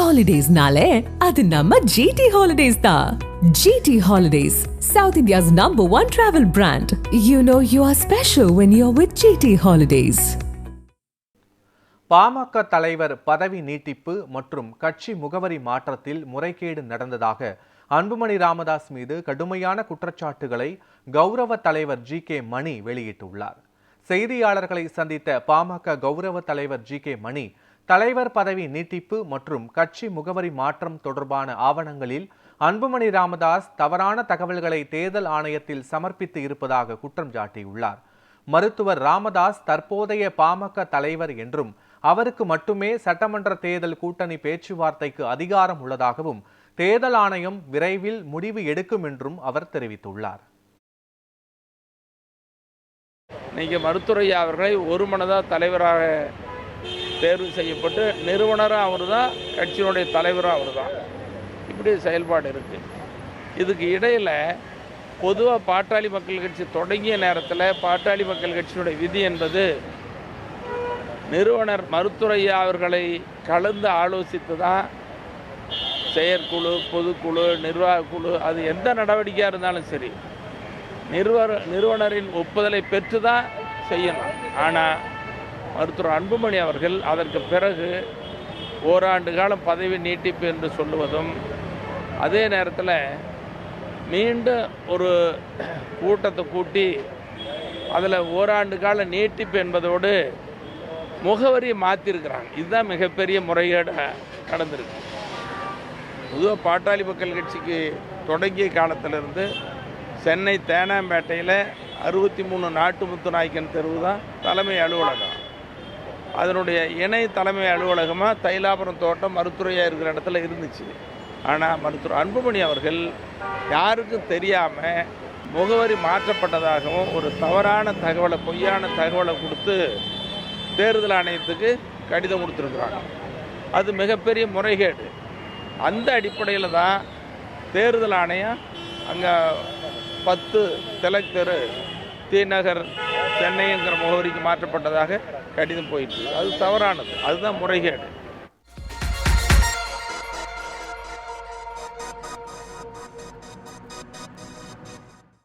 Holidays-nale, adu namma GT Holidays da. GT Holidays, South India's #1 travel brand. You know you are special when you're with GT Holidays. PMK தலைவர் பதவி நீட்டிப்பு மற்றும் கட்சி முகவரி மாற்றத்தில் முறைகேடு நடந்ததாக அன்புமணி ராமதாஸ் மீது கடுமையான குற்றச்சாட்டுகளை கௌரவ தலைவர் ஜி.கே. மணி வெளியிட்டுள்ளார். செய்தியாளர்களை சந்தித்த பாமக கௌரவ தலைவர் ஜி.கே. மணி, தலைவர் பதவி நீட்டிப்பு மற்றும் கட்சி முகவரி மாற்றம் தொடர்பான ஆவணங்களில் அன்புமணி ராமதாஸ் தவறான தகவல்களை தேர்தல் ஆணையத்தில் சமர்ப்பித்து இருப்பதாக குற்றம் சாட்டியுள்ளார். மருத்துவர் ராமதாஸ் தற்போதைய பாமக தலைவர் என்றும் அவருக்கு மட்டுமே சட்டமன்ற தேர்தல் கூட்டணி பேச்சுவார்த்தைக்கு அதிகாரம் உள்ளதாகவும் தேர்தல் ஆணையம் விரைவில் முடிவு எடுக்கும் என்றும் அவர் தெரிவித்துள்ளார். இன்னைக்கு மருத்துவரையா அவர்களை ஒருமனதாக தலைவராக தேர்வு செய்யப்பட்டு நிறுவனரும் அவர் தான், கட்சியினுடைய தலைவரும் அவர் தான். இப்படி செயல்பாடு இருக்குது. இதுக்கு இடையில் பொதுவாக பாட்டாளி மக்கள் கட்சி தொடங்கிய நேரத்தில் பாட்டாளி மக்கள் கட்சியினுடைய விதி என்பது நிறுவனர் மருத்துவரையா அவர்களை கலந்து ஆலோசித்து தான் செயற்குழு, பொதுக்குழு, நிர்வாக குழு, அது எந்த நடவடிக்கையாக இருந்தாலும் சரி நிறுவனரின் ஒப்புதலை பெற்று தான் செய்யணும். ஆனால் மருத்துவர் அன்புமணி அவர்கள் அதற்கு பிறகு ஓராண்டு காலம் பதவி நீட்டிப்பு என்று சொல்லுவதும், அதே நேரத்தில் மீண்டும் ஒரு கூட்டத்தை கூட்டி அதில் ஓராண்டு கால நீட்டிப்பு என்பதோடு முகவரியை மாற்றிருக்கிறாங்க. இதுதான் மிகப்பெரிய முறைகேடு நடந்திருக்கு. பொதுவாக பாட்டாளி மக்கள் கட்சிக்கு தொடங்கிய காலத்திலிருந்து சென்னை தேனாம்பேட்டையில் 63 நாட்டுமுத்து நாயக்கன் தெருவு தான் தலைமை அலுவலகம். அதனுடைய இணை தலைமை அலுவலகமாக தைலாபுரம் தோட்டம் மருத்துவரையா இருக்கிற இடத்துல இருந்துச்சு. ஆனால் மருத்துவர் அன்புமணி அவர்கள் யாருக்கும் தெரியாமல் முகவரி மாற்றப்பட்டதாகவும் ஒரு தவறான தகவலை, பொய்யான தகவலை கொடுத்து தேர்தல் ஆணையத்துக்கு கடிதம் கொடுத்துருக்குறாங்க. அது மிகப்பெரிய முறைகேடு. அந்த அடிப்படையில் தான் தேர்தல் ஆணையம் அங்கே 10 திலக் தெரு தீநகர் சென்னைங்கிற முகவரிக்கு மாற்றப்பட்டதாக கடிதம் போயிட்டு, அது தவறானது. அதுதான் முறைகேடு.